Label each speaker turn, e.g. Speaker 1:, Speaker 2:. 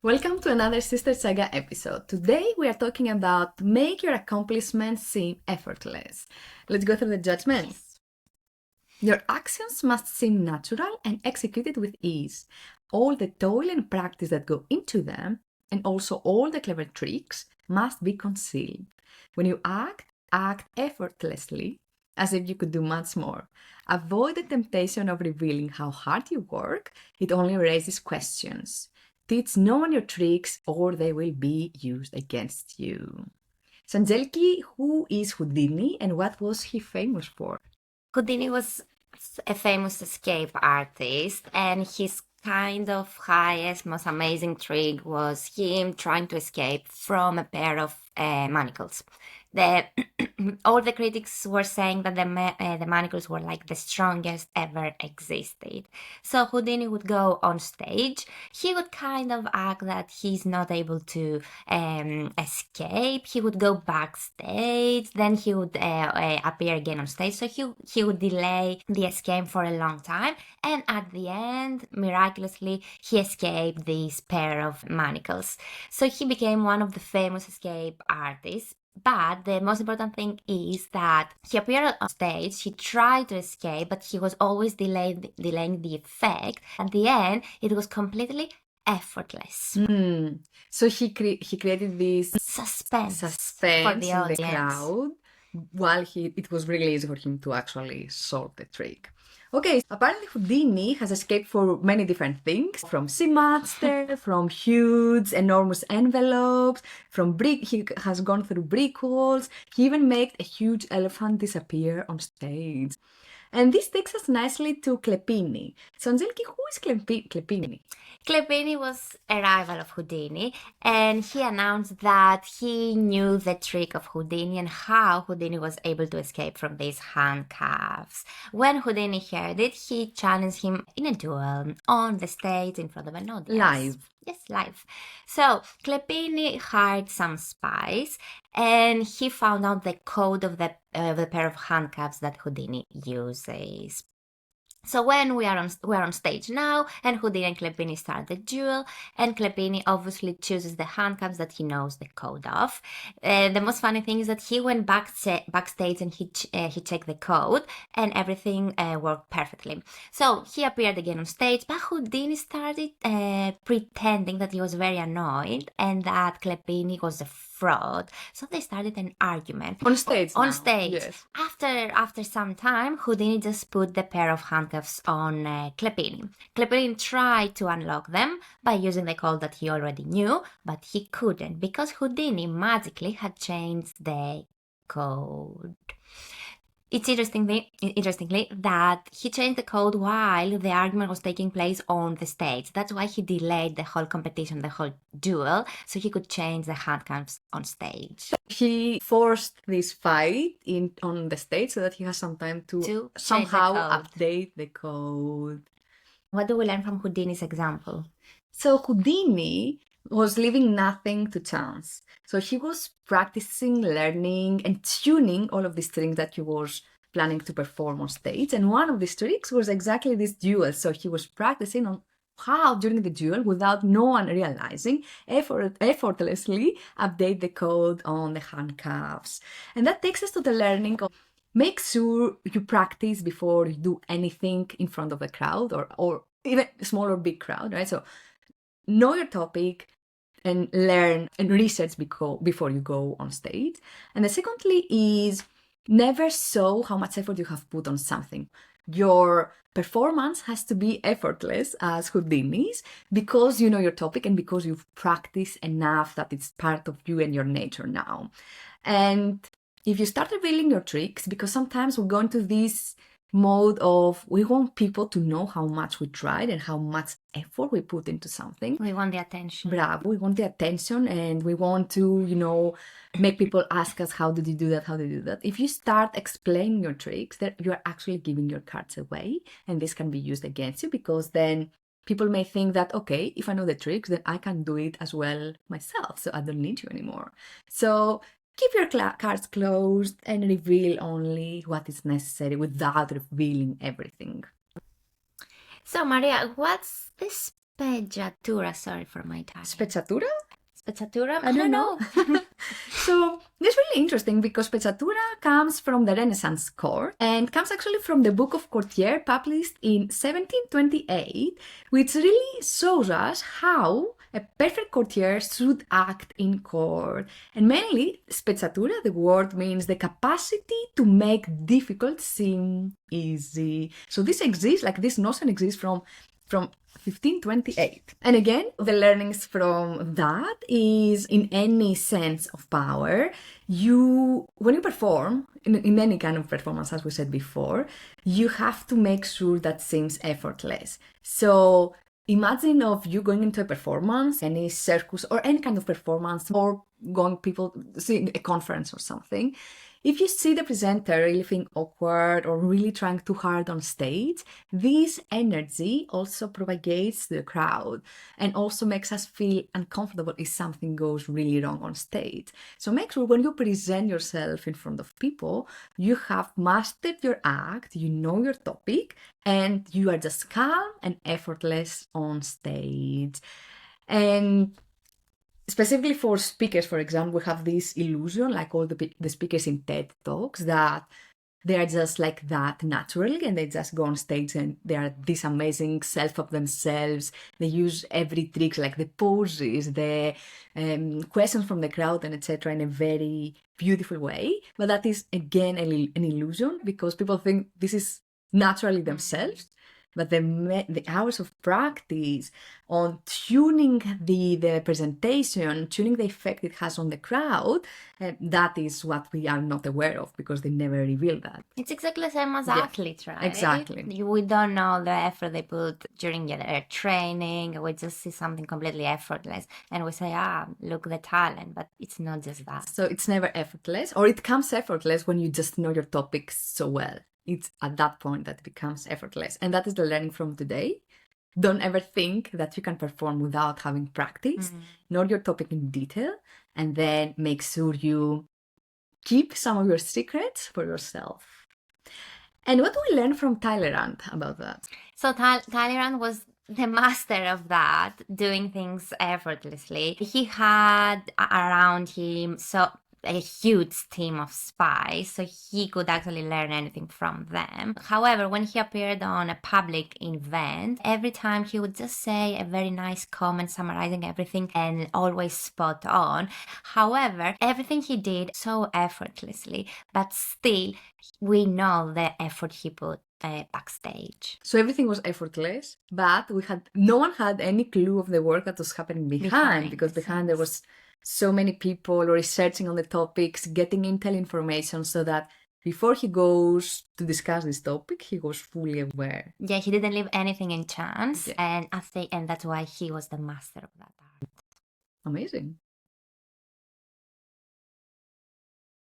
Speaker 1: Welcome to another Sisters Saga episode. Today we are talking about make your accomplishments seem effortless. Let's go through the judgments. Your actions must seem natural and executed with ease. All the toil and practice that go into them, and also all the clever tricks, must be concealed. When you act effortlessly, as if you could do much more. Avoid the temptation of revealing how hard you work. It only raises questions. Teach no one your tricks or they will be used against you. So Angeliki, who is Houdini and what was he famous for?
Speaker 2: Houdini was a famous escape artist, and his kind of highest, most amazing trick was him trying to escape from a pair of manacles. All the critics were saying that the manacles were like the strongest ever existed. So Houdini would go on stage. He would kind of act that he's not able to escape. He would go backstage, then he would appear again on stage. So he would delay the escape for a long time, and at the end, miraculously, he escaped this pair of manacles. So he became one of the famous escape artists. But the most important thing is that he appeared on stage, he tried to escape, but he was always delaying the effect. At the end, it was completely effortless.
Speaker 1: So he created this
Speaker 2: Suspense for
Speaker 1: suspense
Speaker 2: the
Speaker 1: in the
Speaker 2: audience.
Speaker 1: crowd while it was really easy for him to actually solve the trick. Okay, apparently Houdini has escaped for many different things, from sea monster, from huge, enormous envelopes, from brick. He has gone through brick walls. He even made a huge elephant disappear on stage. And this takes us nicely to Klepini. So Angeliki, who is Klepini?
Speaker 2: Klepini was a rival of Houdini, and he announced that he knew the trick of Houdini and how Houdini was able to escape from these handcuffs. When Houdini heard it, he challenged him in a duel on the stage in front of an audience.
Speaker 1: Live.
Speaker 2: Yes, live. So Klepini hired some spies, and he found out the code of the pair of handcuffs that Houdini uses. So when we are on stage now, and Houdini and Klepini start the duel, and Klepini obviously chooses the handcuffs that he knows the code of. The most funny thing is that he went backstage and he checked the code, and everything worked perfectly. So he appeared again on stage, but Houdini started pretending that he was very annoyed and that Klepini was a fraud. So they started an argument
Speaker 1: On stage.
Speaker 2: on
Speaker 1: now.
Speaker 2: stage.
Speaker 1: Yes.
Speaker 2: After some time, Houdini just put the pair of handcuffs on Klepini. Klepini tried to unlock them by using the code that he already knew, but he couldn't because Houdini magically had changed the code. It's interestingly that he changed the code while the argument was taking place on the stage. That's why he delayed the whole competition, the whole duel, so he could change the handcuffs on stage.
Speaker 1: He forced this fight on the stage so that he has some time to
Speaker 2: change the
Speaker 1: somehow
Speaker 2: code.
Speaker 1: update the code.
Speaker 2: What do we learn from Houdini's example?
Speaker 1: So Houdini was leaving nothing to chance. So he was practicing, learning, and tuning all of these tricks that he was planning to perform on stage. And one of these tricks was exactly this duel. So he was practicing on how, during the duel, without no one realizing, effortlessly update the code on the handcuffs. And that takes us to the learning of make sure you practice before you do anything in front of the crowd or even small or big crowd, right? So know your topic and learn and research before you go on stage. And the secondly is never show how much effort you have put on something. Your performance has to be effortless as Houdini's because you know your topic and because you've practiced enough that it's part of you and your nature now. And if you start revealing your tricks, because sometimes we go into this mode of we want people to know how much we tried and how much effort we put into something.
Speaker 2: We want the attention.
Speaker 1: Bravo, we want the attention and we want to, make people ask us, how did you do that? How did you do that? If you start explaining your tricks, that you're actually giving your cards away, and this can be used against you because then people may think that, okay, if I know the tricks, then I can do it as well myself. So I don't need you anymore. So keep your cards closed and reveal only what is necessary without revealing everything.
Speaker 2: So, Maria, what's the Sprezzatura, sorry for my Italian.
Speaker 1: Sprezzatura?
Speaker 2: Sprezzatura?
Speaker 1: I don't know. So that's really interesting because Sprezzatura comes from the Renaissance court and comes actually from the Book of Courtier published in 1728, which really shows us how a perfect courtier should act in court. And mainly, Sprezzatura, the word means the capacity to make difficult seem easy. So this exists, like this notion exists from 1528. And again, the learnings from that is in any sense of power, when you perform, in any kind of performance, as we said before, you have to make sure that seems effortless. So imagine of you going into a performance, any circus or any kind of performance, or seeing a conference or something. If you see the presenter really feeling awkward or really trying too hard on stage, this energy also propagates to the crowd and also makes us feel uncomfortable if something goes really wrong on stage. So make sure when you present yourself in front of people, you have mastered your act, you know your topic, and you are just calm and effortless on stage. And specifically for speakers, for example, we have this illusion, like all the speakers in TED Talks, that they are just like that naturally and they just go on stage and they are this amazing self of themselves. They use every trick, like the poses, the questions from the crowd and etc. in a very beautiful way. But that is, again, an illusion because people think this is naturally themselves. But the hours of practice on tuning the presentation, tuning the effect it has on the crowd, that is what we are not aware of because they never reveal that.
Speaker 2: It's exactly the same as athletes, right?
Speaker 1: Exactly.
Speaker 2: We don't know the effort they put during their training. We just see something completely effortless and we say, look, the talent, but it's not just that.
Speaker 1: So it's never effortless, or it comes effortless when you just know your topic so well. It's at that point that it becomes effortless. And that is the learning from today. Don't ever think that you can perform without having practiced. Know your topic in detail, and then make sure you keep some of your secrets for yourself. And what do we learn from Talleyrand about that?
Speaker 2: So Talleyrand was the master of that, doing things effortlessly. He had around him a huge team of spies, so he could actually learn anything from them. However, when he appeared on a public event, every time he would just say a very nice comment summarizing everything and always spot on. However, everything he did so effortlessly, but still we know the effort he put backstage.
Speaker 1: So everything was effortless, but no one had any clue of the work that was happening behind because behind there was so many people researching on the topics, getting intel information so that before he goes to discuss this topic, he was fully aware.
Speaker 2: Yeah, he didn't leave anything in chance, and that's why he was the master of that art.
Speaker 1: Amazing.